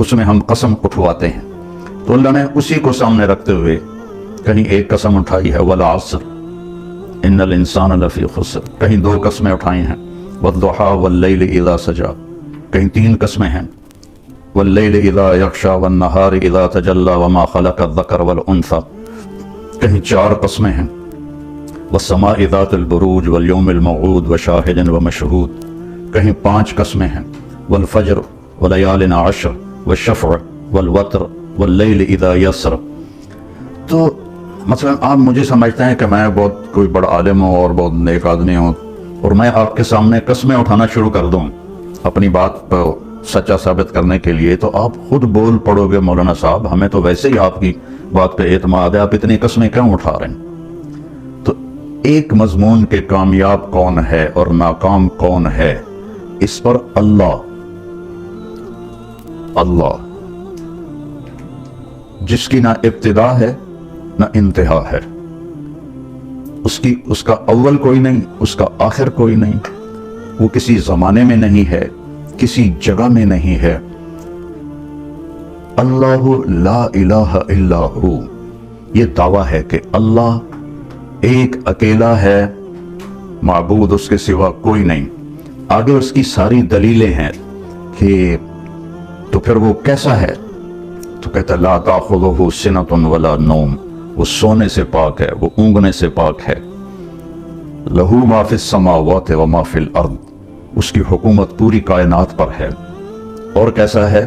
اس میں ہم قسم اٹھواتے ہیں، تو اللہ نے اسی کو سامنے رکھتے ہوئے کہیں ایک قسم اٹھائی ہے والعصر ان الانسان لفی خسر، کہیں دو قسمیں اٹھائی ہیں والضحی واللیل اذا سجا، کہیں تین قسمیں ہیں واللیل اذا یغشا والنہار اذا تجلی وما خلق الذکر والانثی، کہیں چار قسمیں ہیں والسماء ذات البروج والیوم الموعود وشاہد ومشہود، کہیں پانچ قسمیں ہیں والفجر ولیال عشر والشفع والوتر واللیل اذا یسر۔ تو مثلا آپ مجھے سمجھتے ہیں کہ میں بہت کوئی بڑا عالم ہوں اور بہت نیک آدمی ہوں، اور میں آپ کے سامنے قسمیں اٹھانا شروع کر دوں اپنی بات کو سچا ثابت کرنے کے لیے، تو آپ خود بول پڑو گے مولانا صاحب ہمیں تو ویسے ہی آپ کی بات پہ اعتماد ہے، آپ اتنی قسمیں کیوں اٹھا رہے ہیں؟ تو ایک مضمون کے کامیاب کون ہے اور ناکام کون ہے، اس پر اللہ جس کی نہ ابتدا ہے نہ انتہا ہے، اس کا اول کوئی نہیں، اس کا آخر کوئی نہیں، وہ کسی زمانے میں نہیں ہے، کسی جگہ میں نہیں ہے۔ اللہ لا الہ الا ہو، یہ دعویٰ ہے کہ اللہ ایک اکیلا ہے، معبود اس کے سوا کوئی نہیں۔ آگے اس کی ساری دلیلیں ہیں کہ تو پھر وہ کیسا ہے، تو کہتا لا تاخذہ سنۃ ولا نوم، وہ سونے سے پاک ہے، وہ اونگنے سے پاک ہے۔ لہ ما فی السماوات و ما فی الارض، اس کی حکومت پوری کائنات پر ہے۔ اور کیسا ہے،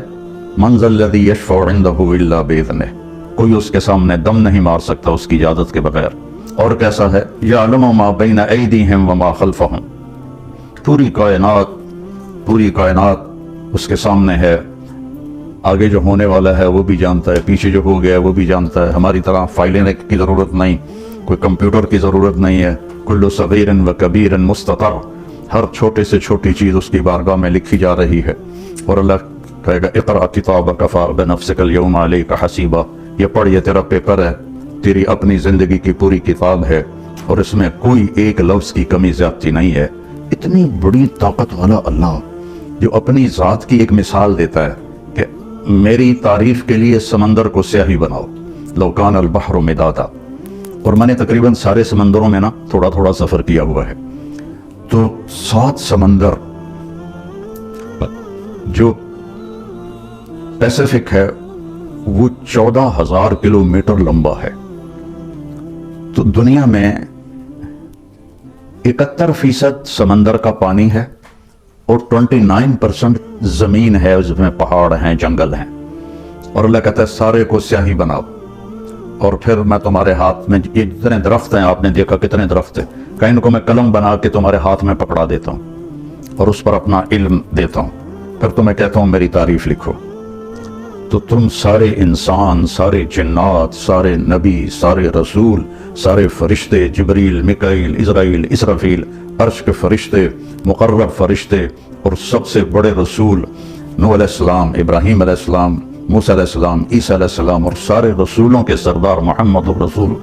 من ذا الذی یشفع عندہ الا باذنہ، کوئی اس کے سامنے دم نہیں مار سکتا اس کی اجازت کے بغیر۔ اور کیسا ہے، یعلم ما بین ایدیہم وما خلفہم، پوری کائنات اس کے سامنے ہے، آگے جو ہونے والا ہے وہ بھی جانتا ہے، پیچھے جو ہو گیا وہ بھی جانتا ہے۔ ہماری طرح فائلیں کی ضرورت نہیں، کوئی کمپیوٹر کی ضرورت نہیں ہے۔ کل صغیر و کبیر مستطر، ہر چھوٹے سے چھوٹی چیز اس کی بارگاہ میں لکھی جا رہی ہے۔ اور اللہ کہے گا اقرأ کتابک کفی بنفسک اليوم علیک حسیبا، یہ پڑھ، یہ تیرا پیپر ہے، تیری اپنی زندگی کی پوری کتاب ہے، اور اس میں کوئی ایک لفظ کی کمی زیادتی نہیں ہے۔ اتنی بڑی طاقت والا اللہ جو اپنی ذات کی ایک مثال دیتا ہے کہ میری تعریف کے لیے سمندر کو سیاہی بناؤ، لو کان البحر مدادا۔ اور میں نے تقریباً سارے سمندروں میں تھوڑا تھوڑا سفر کیا ہوا ہے، تو 7 سمندر جو پیسیفک ہے وہ 14,000 کلومیٹر لمبا ہے۔ تو دنیا میں 71% سمندر کا پانی ہے اور 29% زمین ہے، اس میں پہاڑ ہیں، جنگل ہیں۔ اور اللہ کہتا ہے سارے کو سیاہی بناؤ، اور پھر میں تمہارے ہاتھ میں یہ جتنے درخت ہیں، آپ نے دیکھا کتنے درخت ہیں، کہ ان کو میں قلم بنا کے تمہارے ہاتھ میں پکڑا دیتا ہوں اور اس پر اپنا علم دیتا ہوں، پھر تمہیں کہتا ہوں میری تعریف لکھو۔ تو تم سارے انسان، سارے جنات، سارے نبی، سارے رسول، سارے فرشتے، جبریل، میکائیل، عزرائیل، اسرافیل، عرش کے فرشتے، مقرب فرشتے، اور سب سے بڑے رسول نوح علیہ السلام، ابراہیم علیہ السلام، موسیٰ علیہ السلام، عیسیٰ علیہ السلام، اور سارے رسولوں کے سردار محمد الرسول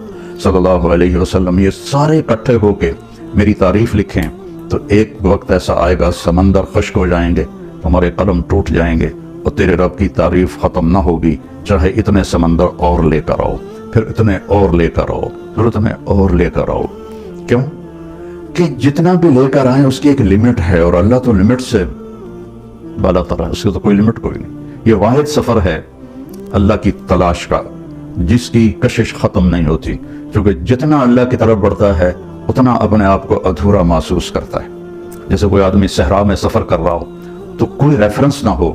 صلی اللہ علیہ وسلم، یہ سارے اکٹھے ہو کے میری تعریف لکھیں، تو ایک وقت ایسا آئے گا سمندر خشک ہو جائیں گے، تمہارے قلم ٹوٹ جائیں گے، اور تیرے رب کی تعریف ختم نہ ہوگی، چاہے اتنے سمندر اور لے کر آؤ، پھر اتنے اور لے کر آؤ، پھر اتنے اور لے کر آؤ۔ کیوں کہ جتنا بھی لے کر آئیں اس کی ایک لمٹ ہے، اور اللہ تو لمٹ سے بالا تر ہے، اس کی تو کوئی لمٹ کوئی نہیں۔ یہ واحد سفر ہے اللہ کی تلاش کا، جس کی کشش ختم نہیں ہوتی، کیونکہ جتنا اللہ کی طرف بڑھتا ہے اتنا اپنے آپ کو ادھورا محسوس کرتا ہے۔ جیسے کوئی آدمی صحرا میں سفر کر رہا ہو تو کوئی ریفرنس نہ ہو،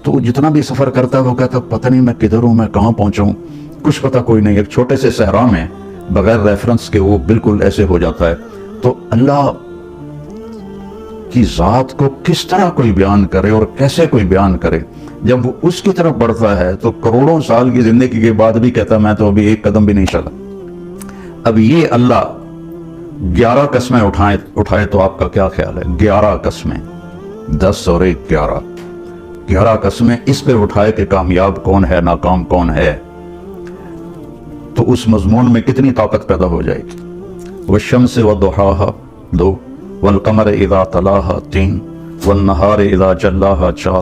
تو جتنا بھی سفر کرتا ہے وہ کہتا ہے پتہ نہیں میں کدھر ہوں، میں کہاں پہنچا ہوں، کچھ پتہ کوئی نہیں۔ ایک چھوٹے سے صحرا میں بغیر ریفرنس کے وہ بالکل ایسے ہو جاتا ہے۔ تو اللہ کی ذات کو کس طرح کوئی بیان کرے اور کیسے کوئی بیان کرے؟ جب وہ اس کی طرف بڑھتا ہے تو کروڑوں سال کی زندگی کے بعد بھی کہتا ہے میں تو ابھی ایک قدم بھی نہیں چلا۔ اب یہ اللہ 11 قسمیں اٹھائے تو آپ کا کیا خیال ہے؟ 11 قسمیں، 10 اور 1 11 قسمیں اس پہ اٹھائے کہ کامیاب کون ہے، ناکام کون ہے، تو اس مضمون میں کتنی طاقت پیدا ہو جائے گی۔ والشمس وضحاها 2، والقمر اذا تلاها 3، والنہار اذا جلاها 4،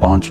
5,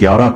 11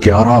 11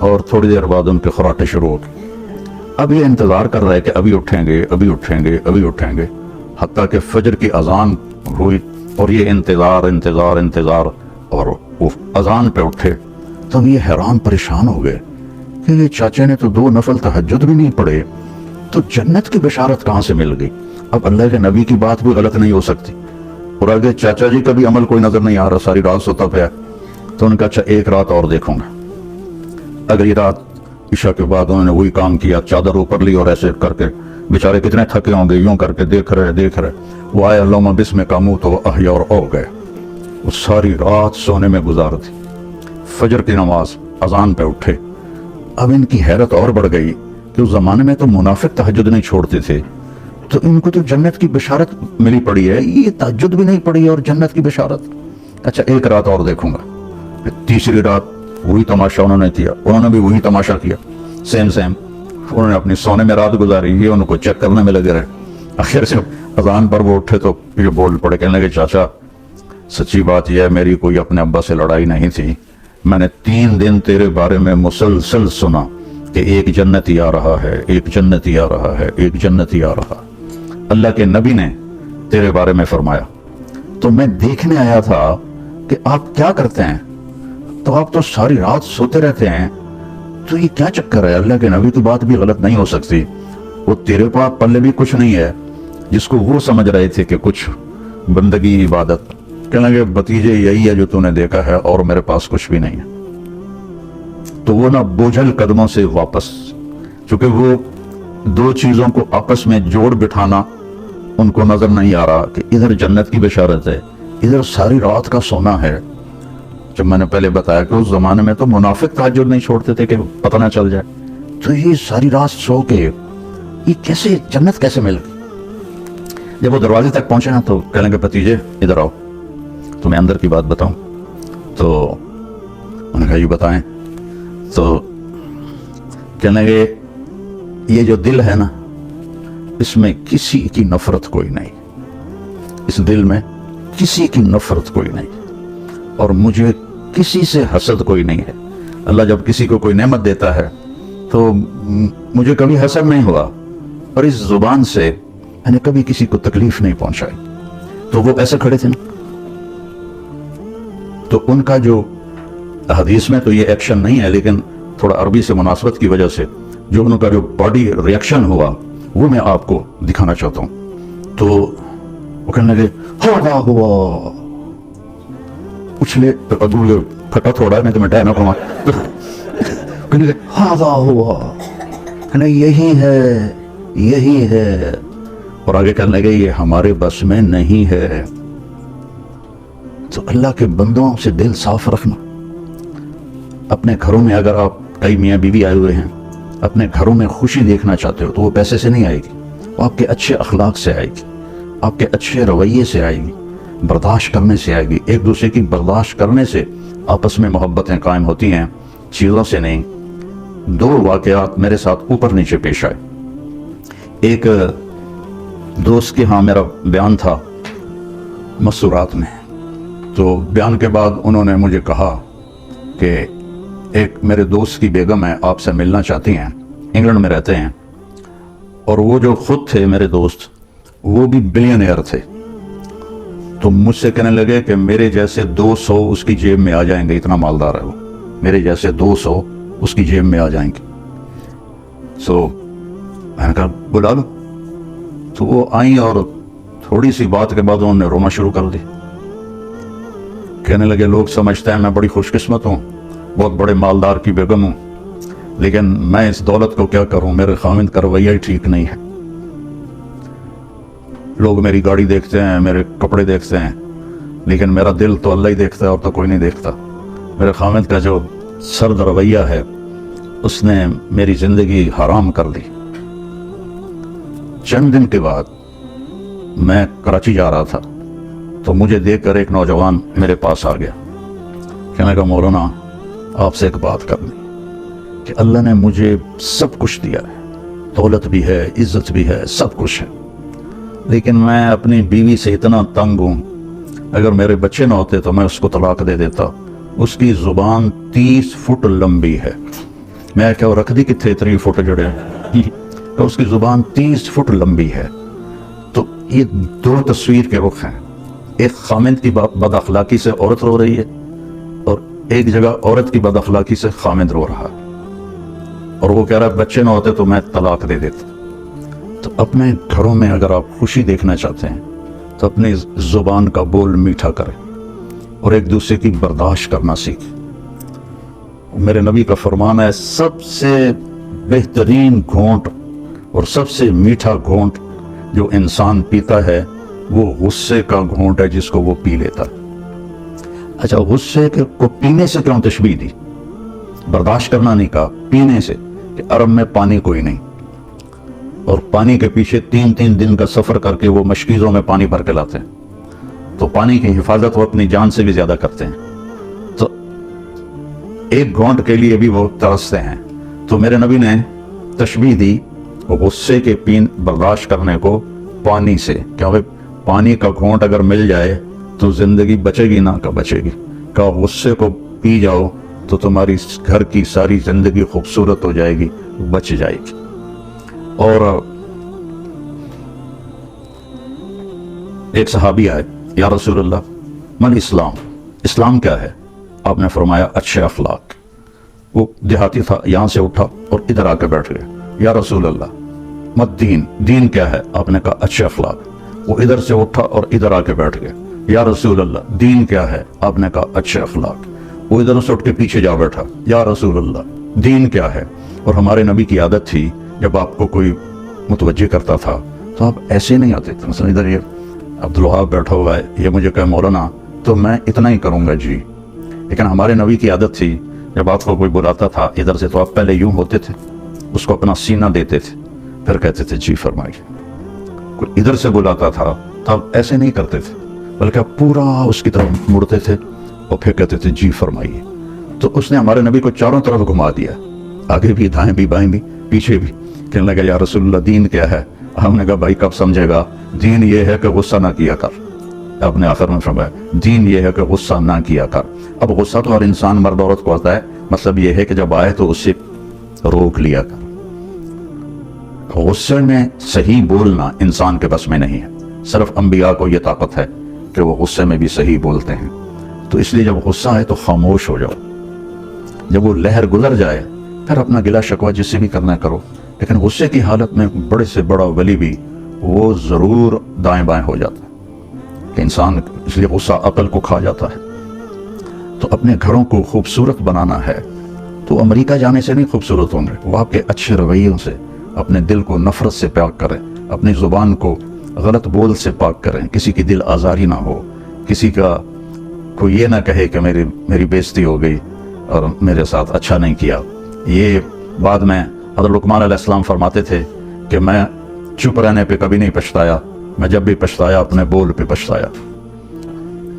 اور تھوڑی دیر بعد ان کے خراٹے شروع ہو گئے. اب یہ انتظار کر رہا ہے کہ ابھی اٹھیں گے ابھی اٹھیں گے ابھی اٹھیں گے، حتیٰ کہ فجر کی اذان ہوئی اور یہ انتظار انتظار انتظار، اور وہ اذان پہ اٹھے. تب یہ حیران پریشان ہو گئے کہ یہ چاچے نے تو 2 نفل تہجد بھی نہیں پڑھے، تو جنت کی بشارت کہاں سے مل گئی؟ اب اللہ کے نبی کی بات بھی غلط نہیں ہو سکتی. اور آگے چاچا جی کا بھی عمل کوئی نظر نہیں آ رہا، ساری رات سوتا پیا. تو ان کا اچھا ایک رات اور دیکھوں گا. اگلی رات عشاء کے بعد انہوں نے وہی کام کیا، چادر اوپر لی اور ایسے کر کے بیچارے کتنے تھکے ہوں گے، یوں کر کے دیکھ رہے. وہ آئے اللہم بسم کا منہ تو احیا اور او گئے. وہ ساری رات سونے میں گزار دی. فجر کی نماز اذان پہ اٹھے. اب ان کی حیرت اور بڑھ گئی کہ اس زمانے میں تو منافق تہجد نہیں چھوڑتے تھے، تو ان کو تو جنت کی بشارت ملی پڑی ہے، یہ تہجد بھی نہیں پڑی اور جنت کی بشارت. اچھا ایک رات اور دیکھوں گا. تیسری رات وہی تماشا انہوں نے کیا، انہوں نے بھی وہی تماشا کیا، سیم انہوں نے اپنی سونے میں رات گزاری، یہ ان کو چیک کرنے میں لگے رہے. آخر سے اذان پر وہ اٹھے تو یہ بول پڑے، کہنے لگے چاچا سچی بات یہ ہے میری کوئی اپنے ابا سے لڑائی نہیں تھی، میں نے 3 دن تیرے بارے میں مسلسل سنا کہ ایک جنتی آ رہا ہے، ایک جنتی آ رہا ہے، ایک جنتی آ رہا. اللہ کے نبی نے تیرے بارے میں فرمایا، تو میں دیکھنے آیا تھا کہ آپ کیا کرتے ہیں. تو آپ تو ساری رات سوتے رہتے ہیں، تو یہ کیا چکر ہے؟ اللہ کے نبی کی بات بھی غلط نہیں ہو سکتی. وہ تیرے پاس پلے بھی کچھ نہیں ہے جس کو وہ سمجھ رہے تھے کہ کچھ بندگی عبادت. کہنے لگے بتیجے یہی ہے جو تو نے دیکھا ہے اور میرے پاس کچھ بھی نہیں ہے. تو وہ نہ بوجھل قدموں سے واپس، چونکہ وہ 2 چیزوں کو آپس میں جوڑ بٹھانا ان کو نظر نہیں آ رہا کہ ادھر جنت کی بشارت ہے، ادھر ساری رات کا سونا ہے. جب میں نے پہلے بتایا کہ اس زمانے میں تو منافق تہجد نہیں چھوڑتے تھے کہ پتہ نہ چل جائے، تو یہ ساری رات سو کے یہ کیسے جنت کیسے مل گئی؟ جب وہ دروازے تک پہنچے نا تو کہنے لگے بھتیجے ادھر آؤ تمہیں اندر کی بات بتاؤں. تو انہوں نے کہا یہ بتائیں. تو کہنے لگے یہ جو دل ہے نا اس میں کسی کی نفرت کوئی نہیں، اس دل میں کسی کی نفرت کوئی نہیں، اور مجھے کسی سے حسد کوئی نہیں ہے. اللہ جب کسی کو کوئی نعمت دیتا ہے تو مجھے کبھی حسد نہیں ہوا، اور اس زبان سے میں نے کبھی کسی کو تکلیف نہیں پہنچائی. تو وہ ایسے کھڑے تھے نا، تو ان کا جو حدیث میں تو یہ ایکشن نہیں ہے لیکن تھوڑا عربی سے مناسبت کی وجہ سے جو ان کا جو باڈی ریئیکشن ہوا وہ میں آپ کو دکھانا چاہتا ہوں. تو وہ کہنے لگے ہوا ہوا اچھلے پھٹا تھوڑا نہیں تو میں ڈائنا پڑا. کہنے لگے ہوا ہوا، کہنے یہی ہے یہی ہے، اور آگے کہنے لگے یہ ہمارے بس میں نہیں ہے. تو اللہ کے بندوں سے دل صاف رکھنا. اپنے گھروں میں اگر آپ کئی میاں بیوی آئے ہوئے ہیں، اپنے گھروں میں خوشی دیکھنا چاہتے ہو تو وہ پیسے سے نہیں آئے گی، وہ آپ کے اچھے اخلاق سے آئے گی، آپ کے اچھے رویے سے آئے گی، برداشت کرنے سے آئے گی. ایک دوسرے کی برداشت کرنے سے آپس میں محبتیں قائم ہوتی ہیں، چیزوں سے نہیں. 2 واقعات میرے ساتھ اوپر نیچے پیش آئے. ایک دوست کے ہاں میرا بیان تھا مسورات میں، تو بیان کے بعد انہوں نے مجھے کہا کہ ایک میرے دوست کی بیگم ہے آپ سے ملنا چاہتی ہیں، انگلینڈ میں رہتے ہیں، اور وہ جو خود تھے میرے دوست وہ بھی بلینئر تھے. تو مجھ سے کہنے لگے کہ میرے جیسے 200 اس کی جیب میں آ جائیں گے، اتنا مالدار ہے وہ، میرے جیسے 200 اس کی جیب میں آ جائیں گے. سو میں نے کہا بلا لو. تو وہ آئیں اور تھوڑی سی بات کے بعد انہوں نے رونا شروع کر دی. کہنے لگے لوگ سمجھتے ہیں میں بڑی خوش قسمت ہوں، بہت بڑے مالدار کی بیگم ہوں، لیکن میں اس دولت کو کیا کروں، میرے خاوند کا رویہ ہی ٹھیک نہیں ہے. لوگ میری گاڑی دیکھتے ہیں، میرے کپڑے دیکھتے ہیں، لیکن میرا دل تو اللہ ہی دیکھتا ہے اور تو کوئی نہیں دیکھتا. میرے خاوند کا جو سرد رویہ ہے اس نے میری زندگی حرام کر دی. چند دن کے بعد میں کراچی جا رہا تھا تو مجھے دیکھ کر ایک نوجوان میرے پاس آ گیا. کہنے لگا مولانا آپ سے ایک بات کرنی کہ اللہ نے مجھے سب کچھ دیا ہے، دولت بھی ہے، عزت بھی ہے، سب کچھ ہے، لیکن میں اپنی بیوی سے اتنا تنگ ہوں، اگر میرے بچے نہ ہوتے تو میں اس کو طلاق دے دیتا. اس کی زبان 30 فٹ لمبی ہے، میں کیا رکھ دی کتنے 3 فٹ جڑے تو اس کی زبان 30 فٹ لمبی ہے. تو یہ 2 تصویر کے رخ ہیں. ایک خامند کی بد اخلاقی سے عورت رو رہی ہے اور ایک جگہ عورت کی بد اخلاقی سے خامند رو رہا ہے اور وہ کہہ رہا ہے بچے نہ ہوتے تو میں طلاق دے دیتا. تو اپنے گھروں میں اگر آپ خوشی دیکھنا چاہتے ہیں تو اپنی زبان کا بول میٹھا کریں اور ایک دوسرے کی برداشت کرنا سیکھیں. میرے نبی کا فرمان ہے سب سے بہترین گھونٹ اور سب سے میٹھا گھونٹ جو انسان پیتا ہے وہ غصے کا گھونٹ ہے جس کو وہ پی لیتا ہے. اچھا غصے کو پینے سے کیوں تشبیہ دی؟ برداشت کرنا نہیں کہا، پینے سے. کہ عرب میں پانی کوئی نہیں اور پانی کے پیچھے 3 دن کا سفر کر کے وہ مشکیزوں میں پانی بھر کے لاتے ہیں تو پانی کی حفاظت وہ اپنی جان سے بھی زیادہ کرتے ہیں. تو ایک گھونٹ کے لیے بھی وہ ترستے ہیں. تو میرے نبی نے تشبیہ دی غصے کے برداشت کرنے کو پانی سے، کیونکہ پانی کا گھونٹ اگر مل جائے تو زندگی بچے گی نہ کہ بچے گی. کہ غصے کو پی جاؤ تو تمہاری گھر کی ساری زندگی خوبصورت ہو جائے گی، بچ جائے گی. اور ایک صحابی آئے، یا رسول اللہ من اسلام، اسلام کیا ہے؟ آپ نے فرمایا اچھے اخلاق. وہ دیہاتی تھا، یہاں سے اٹھا اور ادھر آ کے بیٹھ گیا. یا رسول اللہ مت دین، دین کیا ہے؟ آپ نے کہا اچھے اخلاق. وہ ادھر سے اٹھا اور ادھر آ کے بیٹھ گیا. یا رسول اللہ دین کیا ہے؟ آپ نے کہا اچھے اخلاق. وہ ادھر سے اٹھ کے پیچھے جا بیٹھا. یا رسول اللہ دین کیا ہے؟ اور ہمارے نبی کی عادت تھی جب آپ کو کوئی متوجہ کرتا تھا تو آپ ایسے نہیں آتے تھے. مثلا ادھر یہ عبدالوہاب بیٹھا ہوا ہے، یہ مجھے کہے مولانا تو میں اتنا ہی کروں گا جی. لیکن ہمارے نبی کی عادت تھی جب آپ کو کوئی بلاتا تھا ادھر سے تو آپ پہلے یوں ہوتے تھے، اس کو اپنا سینہ دیتے تھے، پھر کہتے تھے جی فرمائیے. کوئی ادھر سے بلاتا تھا تو آپ ایسے نہیں کرتے تھے بلکہ آپ پورا اس کی طرف مڑتے تھے اور پھر کہتے تھے جی فرمائیے. تو اس نے ہمارے نبی کو چاروں طرف گھما دیا، آگے بھی، دائیں بھی، بائیں بھی، پیچھے بھی. کہنے لگا یا رسول اللہ دین کیا ہے؟ ہم نے کہا بھائی کب سمجھے گا؟ دین یہ ہے کہ غصہ نہ کیا کر. آپ نے آخر میں فرمایا دین یہ ہے کہ غصہ نہ کیا کر. اب غصہ تو ہر انسان مرد عورت کو آتا ہے، مطلب یہ ہے کہ جب آئے تو اسے روک لیا کر. غصے میں صحیح بولنا انسان کے بس میں نہیں ہے، صرف انبیاء کو یہ طاقت ہے کہ وہ غصے میں بھی صحیح بولتے ہیں. تو اس لیے جب غصہ آئے تو خاموش ہو جاؤ. جب وہ لہر گزر جائے پھر اپنا گلا شکوہ جس سے بھی کرنا کرو، لیکن غصے کی حالت میں بڑے سے بڑا ولی بھی وہ ضرور دائیں بائیں ہو جاتا ہے کہ انسان، اس لیے غصہ عقل کو کھا جاتا ہے. تو اپنے گھروں کو خوبصورت بنانا ہے تو امریکہ جانے سے نہیں خوبصورت ہوں گے، وہ آپ کے اچھے رویوں سے اپنے دل کو نفرت سے پاک کریں، اپنی زبان کو غلط بول سے پاک کریں، کسی کی دل آزاری نہ ہو، کسی کا کوئی یہ نہ کہے کہ میری بےزتی ہو گئی اور میرے ساتھ اچھا نہیں کیا. یہ بعد میں حضرت لقمان علیہ السلام فرماتے تھے کہ میں چپ رہنے پہ کبھی نہیں پچھتایا، میں جب بھی پچھتایا اپنے بول پہ پچھتایا.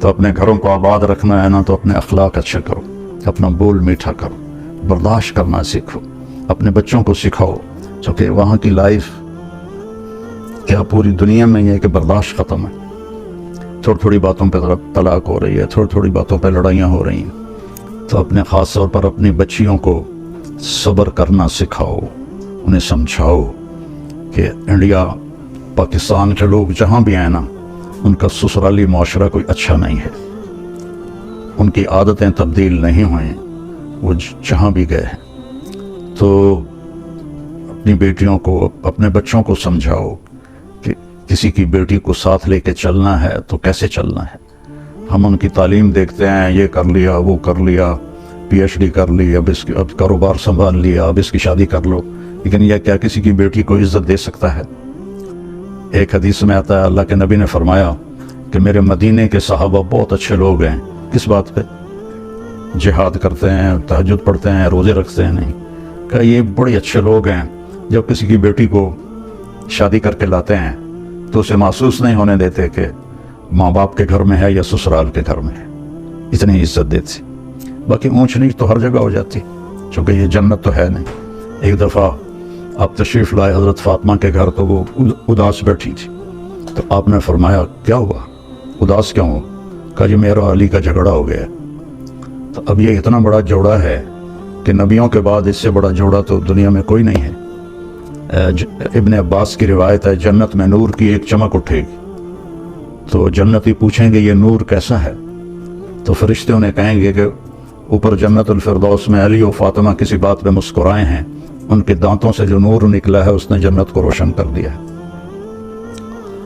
تو اپنے گھروں کو آباد رکھنا ہے نا تو اپنے اخلاق اچھے کرو، اپنا بول میٹھا کرو، برداشت کرنا سیکھو، اپنے بچوں کو سکھاؤ. چونکہ وہاں کی لائف کیا پوری دنیا میں یہ ہے کہ برداشت ختم ہے. تھوڑی تھوڑی باتوں پہ طلاق ہو رہی ہے، تھوڑی باتوں پہ لڑائیاں ہو رہی ہیں. تو اپنے خاص طور پر اپنی بچیوں کو صبر کرنا سکھاؤ، انہیں سمجھاؤ کہ انڈیا پاکستان کے لوگ جہاں بھی آئیں نا ان کا سسرالی معاشرہ کوئی اچھا نہیں ہے، ان کی عادتیں تبدیل نہیں ہوئیں، وہ جہاں بھی گئے ہیں. تو اپنی بیٹیوں کو، اپنے بچوں کو سمجھاؤ کہ کسی کی بیٹی کو ساتھ لے کے چلنا ہے تو کیسے چلنا ہے. ہم ان کی تعلیم دیکھتے ہیں، یہ کر لیا، وہ کر لیا، پی ایچ ڈی کر لی، اب کاروبار سنبھال لیا، اب اس کی شادی کر لو. لیکن یہ کیا کسی کی بیٹی کو عزت دے سکتا ہے؟ ایک حدیث میں آتا ہے اللہ کے نبی نے فرمایا کہ میرے مدینے کے صحابہ بہت اچھے لوگ ہیں. کس بات پہ؟ جہاد کرتے ہیں، تہجد پڑھتے ہیں، روزے رکھتے ہیں. نہیں کہ یہ بڑے اچھے لوگ ہیں، جب کسی کی بیٹی کو شادی کر کے لاتے ہیں تو اسے محسوس نہیں ہونے دیتے کہ ماں باپ کے گھر میں ہے یا سسرال کے گھر میں ہے. اتنی عزت دیتی. باقی اونچ نیچ تو ہر جگہ ہو جاتی، چونکہ یہ جنت تو ہے نہیں. ایک دفعہ آپ تشریف لائے حضرت فاطمہ کے گھر تو وہ اداس بیٹھی تھی. تو آپ نے فرمایا کیا ہوا، اداس کیوں ہو؟ کہا جی میرا علی کا جھگڑا ہو گیا. تو اب یہ اتنا بڑا جوڑا ہے کہ نبیوں کے بعد اس سے بڑا جوڑا تو دنیا میں کوئی نہیں ہے۔ ابن عباس کی روایت ہے جنت میں نور کی ایک چمک اٹھے گی تو جنتی پوچھیں گے یہ نور کیسا ہے؟ تو فرشتے انہیں کہیں گے کہ اوپر جنت الفردوس میں علی و فاطمہ کسی بات پہ مسکرائے ہیں، ان کے دانتوں سے جو نور نکلا ہے اس نے جنت کو روشن کر دیا ہے۔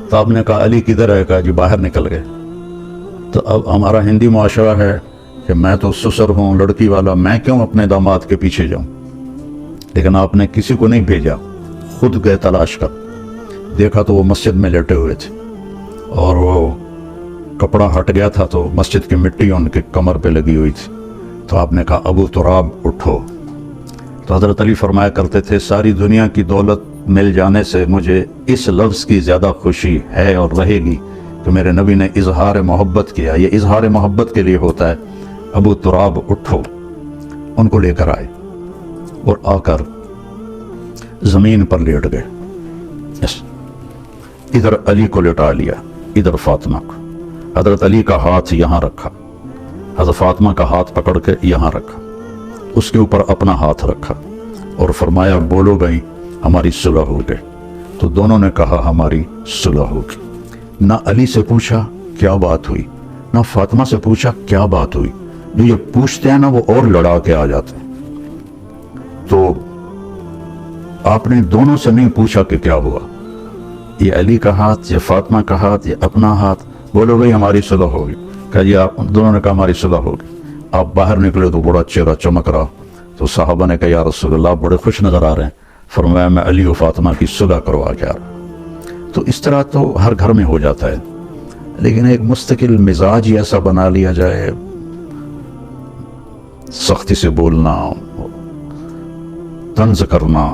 تو آپ نے کہا علی کدھر ہے؟ کہا جی باہر نکل گئے۔ تو اب ہمارا ہندی معاشرہ ہے کہ میں تو سسر ہوں، لڑکی والا، میں کیوں اپنے داماد کے پیچھے جاؤں؟ لیکن آپ نے کسی کو نہیں بھیجا، خود گئے تلاش کر، دیکھا تو وہ مسجد میں لیٹے ہوئے تھے اور وہ کپڑا ہٹ گیا تھا تو مسجد کی مٹی ان کے کمر پہ لگی ہوئی تھی۔ تو آپ نے کہا ابو تراب اٹھو۔ تو حضرت علی فرمایا کرتے تھے ساری دنیا کی دولت مل جانے سے مجھے اس لفظ کی زیادہ خوشی ہے اور رہے گی کہ میرے نبی نے اظہار محبت کیا۔ یہ اظہار محبت کے لیے ہوتا ہے، ابو تراب اٹھو۔ ان کو لے کر آئے اور آ کر زمین پر لیٹ گئے۔ ادھر علی کو لٹا لیا، ادھر فاطمہ کو۔ حضرت علی کا ہاتھ یہاں رکھا، حضرت فاطمہ کا ہاتھ پکڑ کے یہاں رکھا، اس کے اوپر اپنا ہاتھ رکھا اور فرمایا بولو بھائی ہماری صلح ہو گئی۔ تو دونوں نے کہا ہماری صلح ہوگی۔ نہ علی سے پوچھا کیا بات ہوئی، نہ فاطمہ سے پوچھا کیا بات ہوئی۔ جو یہ پوچھتے ہیں نا وہ اور لڑا کے آ جاتے ہیں۔ تو آپ نے دونوں سے نہیں پوچھا کہ کیا ہوا، یہ علی کا ہاتھ، یہ فاطمہ کا ہاتھ، یہ اپنا ہاتھ، بولو بھائی ہماری صلح ہوگی۔ کہا جی آپ دونوں نے کہا ہماری صلح ہوگی۔ آپ باہر نکلے تو بڑا چہرہ چمک رہا۔ تو صحابہ نے کہا یا رسول اللہ بڑے خوش نظر آ رہے ہیں۔ فرمایا میں علی و فاطمہ کی صلح کروا کے آ رہا۔ تو اس طرح تو ہر گھر میں ہو جاتا ہے، لیکن ایک مستقل مزاج ہی ایسا بنا لیا جائے، سختی سے بولنا، طنز کرنا،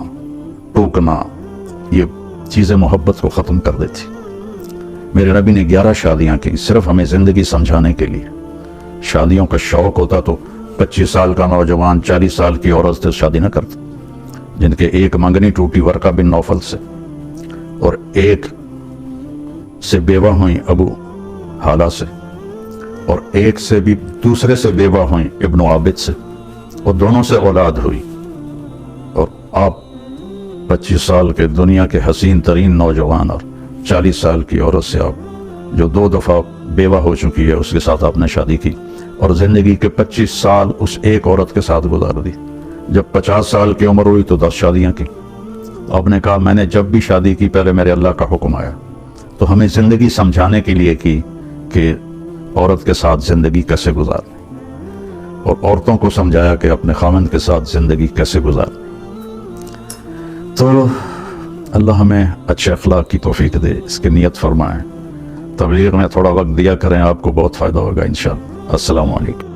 ٹوکنا، یہ چیزیں محبت کو ختم کر دیتی۔ میرے نبی نے 11 شادیاں کی صرف ہمیں زندگی سمجھانے کے لیے۔ شادیوں کا شوق ہوتا تو 25 سال کا نوجوان 40 سال کی عورت سے شادی نہ کرتا، جن کے ایک منگنی ٹوٹی ورقہ بن نوفل سے، اور ایک سے بیوہ ہوئیں ابو حالہ سے، اور ایک سے بھی دوسرے سے بیوہ ہوئیں ابن عابد سے، اور دونوں سے اولاد ہوئی۔ اور آپ 25 سال کے دنیا کے حسین ترین نوجوان اور 40 سال کی عورت سے آپ جو 2 دفعہ بیوہ ہو چکی ہے اس کے ساتھ آپ نے شادی کی، اور زندگی کے 25 سال اس ایک عورت کے ساتھ گزار دی۔ جب 50 سال کی عمر ہوئی تو 10 شادیاں کی۔ آپ نے کہا میں نے جب بھی شادی کی پہلے میرے اللہ کا حکم آیا۔ تو ہمیں زندگی سمجھانے کے لیے کی کہ عورت کے ساتھ زندگی کیسے گزاریں، اور عورتوں کو سمجھایا کہ اپنے خاوند کے ساتھ زندگی کیسے گزاریں۔ تو اللہ ہمیں اچھے اخلاق کی توفیق دے، اس کی نیت فرمائیں۔ تبلیغ میں تھوڑا وقت دیا کریں، آپ کو بہت فائدہ ہوگا انشاءاللہ۔ السلام علیکم۔